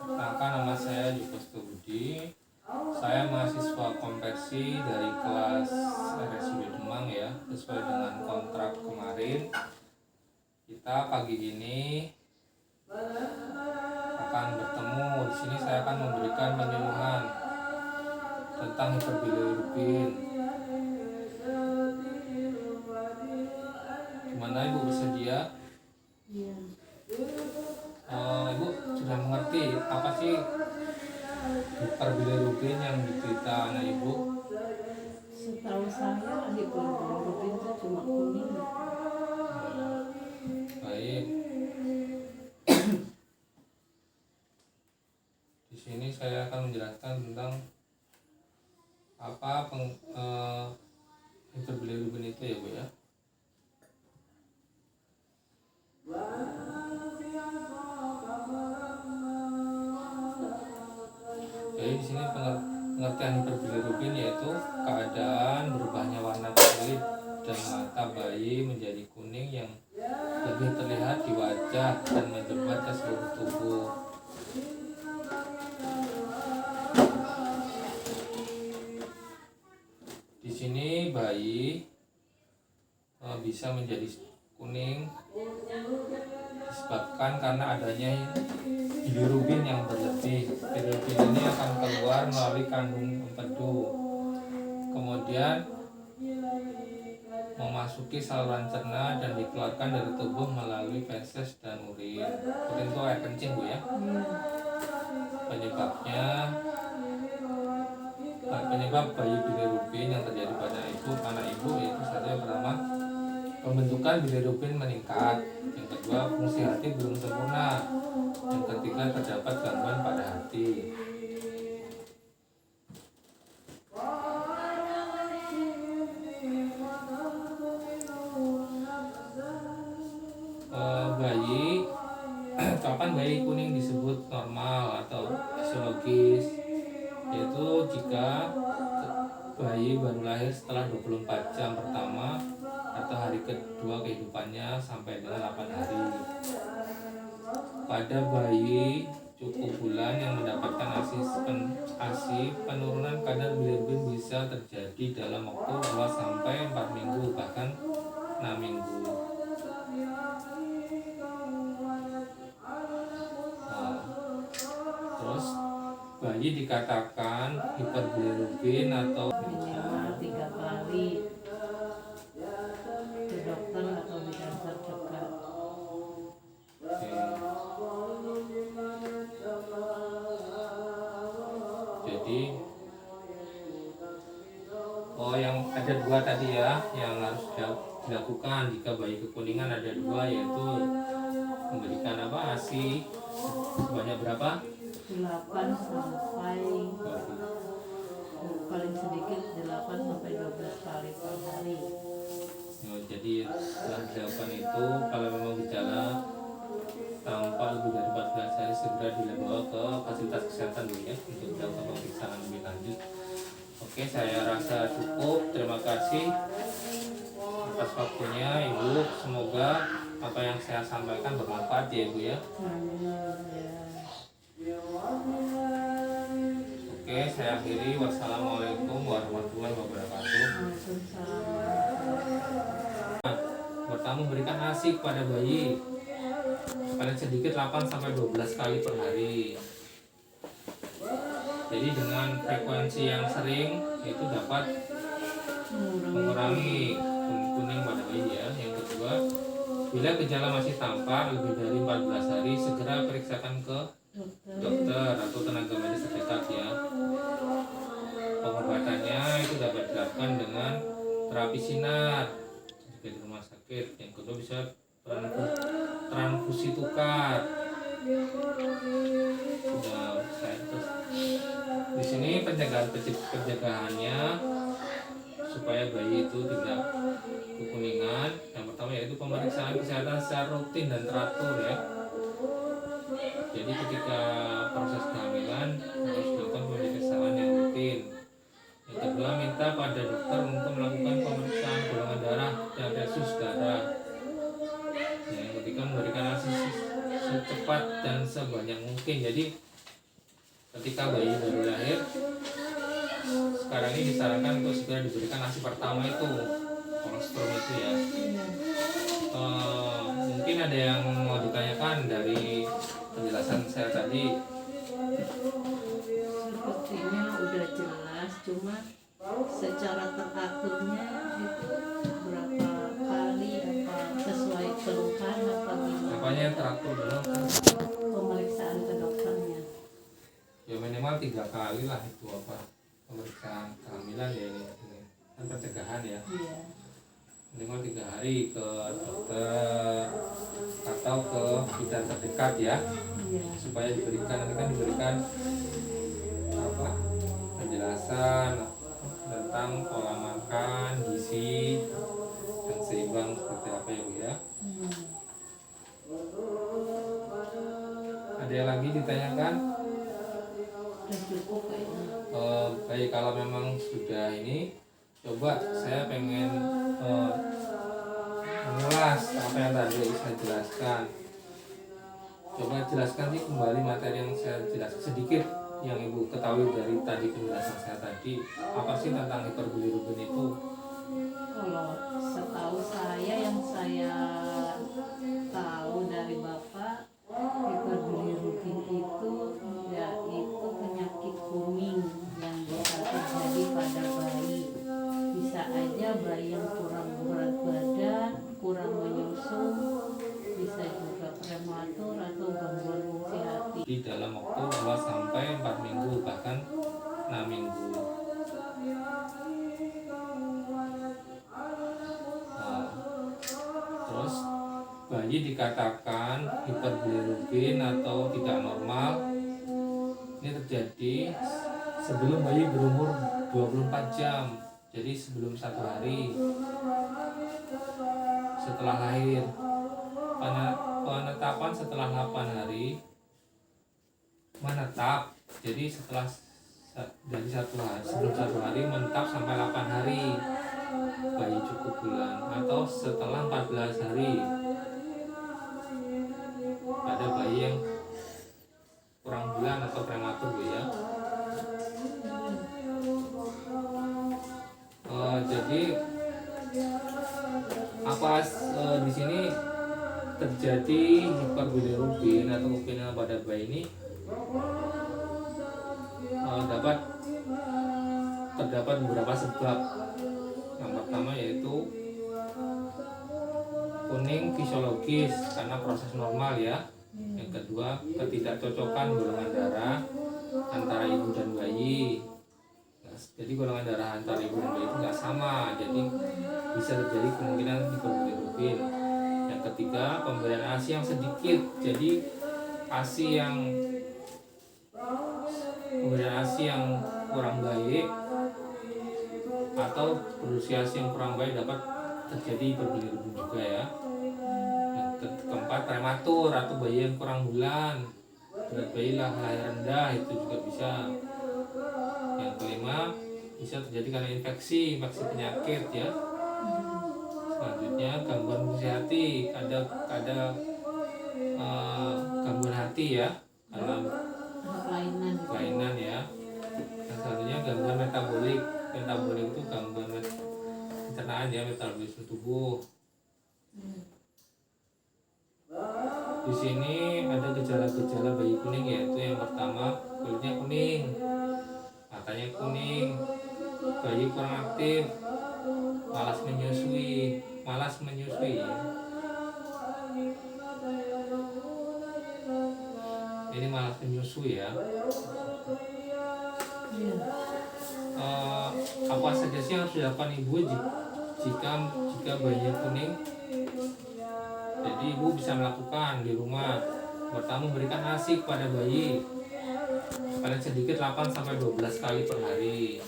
Perkenalkan, nama saya Joko Budi. Saya mahasiswa konversi dari kelas RSUD Demang ya, sesuai dengan kontrak kemarin. Kita pagi ini akan bertemu. Di sini saya akan memberikan penyuluhan tentang hiperbilirubin. Gimana Ibu, bersedia? Iya. Ibu sudah mengerti apa sih hiperbilirubin yang diderita anak Ibu? Setahu saya hiperbilirubin itu cuma kuning. Baik. Di sini saya akan menjelaskan tentang apa hiperbilirubin itu ya Bu ya. Jadi di sini pengertian hiperbilirubin yaitu keadaan berubahnya warna kulit dan mata bayi menjadi kuning yang lebih terlihat di wajah dan menyebar ke seluruh tubuh. Di sini bayi bisa menjadi kuning disebabkan karena adanya bilirubin yang berlebih. Bilirubin ini akan keluar melalui kandung empedu, kemudian memasuki saluran cerna dan dikeluarkan dari tubuh melalui feses dan urin. Urin itu air kencing Bu ya. Penyebab bayi bilirubin yang terjadi pada anak ibu yaitu satu, yang pertama pembentukan bilirubin meningkat, yang kedua fungsi hati belum sempurna, yang ketiga terdapat gangguan pada hati. Kapan bayi kuning disebut normal atau fisiologis? Yaitu jika bayi baru lahir setelah 24 jam pertama atau hari kedua kehidupannya sampai dengan 8 hari. Pada bayi cukup bulan yang mendapatkan ASI, penurunan kadar bilirubin bisa terjadi dalam waktu 2 sampai 4 minggu, bahkan 6 minggu. Terus bayi dikatakan hiperbilirubin atau minimal 3 kali ke dokter atau bidan terdekat. Jadi yang ada 2 tadi ya yang harus dilakukan jika bayi kekuningan, ada 2, yaitu memberikan ASI sebanyak berapa? 8 sampai paling sedikit 8 sampai 12 kali per hari. Jadi setelah dilakukan itu, kalau memang gejala tampak lebih dari 14 hari, segera dibawa ke fasilitas kesehatan dulu ya untuk dilakukan pemeriksaan lebih lanjut. Oke, saya rasa cukup. Terima kasih atas waktunya Ibu. Semoga apa yang saya sampaikan bermanfaat ya Ibu ya. Oke, saya akhiri. Wassalamualaikum warahmatullahi wabarakatuh. Pertama, berikan ASI kepada bayi paling sedikit 8 sampai 12 kali per hari. Jadi dengan frekuensi yang sering itu dapat mengurangi kuning pada bayi ya. Yang kedua, bila gejala masih tampak lebih dari 14 hari, segera periksakan ke dokter atau tenaga medis terdekat ya. Pengobatannya itu dapat dilakukan dengan terapi sinar jika di rumah sakit. Yang kedua bisa transfusi tukar. Sudah saya terus di sini pencegahannya supaya bayi itu tidak kekuningan. Yang pertama yaitu pemeriksaan kesehatan secara rutin dan teratur ya. Jadi ketika proses kehamilan harus dilakukan pemeriksaan yang rutin. Yang kedua, minta pada dokter untuk melakukan pemeriksaan golongan darah dan resus darah. Yang ketiga, memberikan ASI secepat dan sebanyak mungkin. Jadi ketika bayi baru lahir, sekarang ini disarankan untuk segera diberikan ASI pertama itu, kolostrum itu ya. Mungkin ada yang mau ditanyakan dari penjelasan saya tadi. Sepertinya udah jelas, cuma secara teraturnya itu berapa kali, apa sesuai keluhan apa gimana Apanya yang teratur dulu? pemeriksaan ke dokternya. Ya minimal 3 kali lah itu apa pemeriksaan kehamilan ya ini kan pencegahan ya. Iya. Minimal 3 hari ke dokter atau ke bidan terdekat ya, Iya. supaya diberikan, nanti kan diberikan apa penjelasan tentang pola makan, gizi yang seimbang seperti apa ya Bu ya. Ada yang lagi ditanyakan? Udah cukup kayaknya. Baik, kalau memang sudah ini, coba saya pengen mengulas apa yang tadi saya jelaskan. Coba jelaskan sih kembali materi yang saya jelaskan sedikit, yang Ibu ketahui dari tadi penjelasan saya tadi. Apa sih tentang hiperbilirubin itu? Kalau setahu saya, yang saya tahu dari Bapak, hiperbilirubin itu yaitu penyakit kuning yang bisa terjadi pada bayi. Bisa aja bayi yang kurang berat badan, kurang menyusu, bisa juga prematur atau gangguan fungsi hati. Di dalam waktu 2 sampai 4 minggu, bahkan 6 minggu. Terus bayi dikatakan hiperbilirubin atau tidak normal ini terjadi sebelum bayi berumur 24 jam, jadi sebelum 1 hari setelah lahir. Penetapan setelah 8 hari menetap, jadi setelah dari 1 hari, sebelum 1 hari menetap sampai 8 hari bayi cukup bulan, atau setelah 14 hari pada bayi yang kurang bulan atau prematur Bu ya. Jadi apa di sini terjadi hiperbilirubin atau kepindahan pada bayi ini terdapat beberapa sebab. Yang pertama yaitu kuning fisiologis karena proses normal ya. Yang kedua, ketidakcocokan golongan darah antara ibu dan bayi. Jadi golongan darah antara ibu dan bayi itu nggak sama, jadi bisa terjadi kemungkinan hiperbilirubin. Yang ketiga, pemberian ASI yang sedikit, jadi pemberian ASI yang kurang baik atau produksi ASI yang kurang baik dapat terjadi hiperbilirubin juga ya. Yang keempat, prematur atau bayi yang kurang bulan, berat bayi lahir rendah, itu juga bisa. Yang kelima, bisa terjadi karena infeksi penyakit ya. Selanjutnya, gangguan fungsi hati, ada gangguan hati ya, karena kelainan ya. Yang selanjutnya, gangguan metabolik itu gangguan pencernaan ya, metabolisme tubuh. Di sini ada gejala-gejala bayi kuning, yaitu yang pertama, kulitnya kuning, matanya kuning, bayi kurang aktif, malas menyusui ya. Ini malas menyusui ya. Apa saja sih yang harus dilakukan ibu jika bayinya kuning? Jadi ibu bisa melakukan di rumah. Pertama, memberikan ASI kepada bayi paling sedikit 8-12 kali per hari.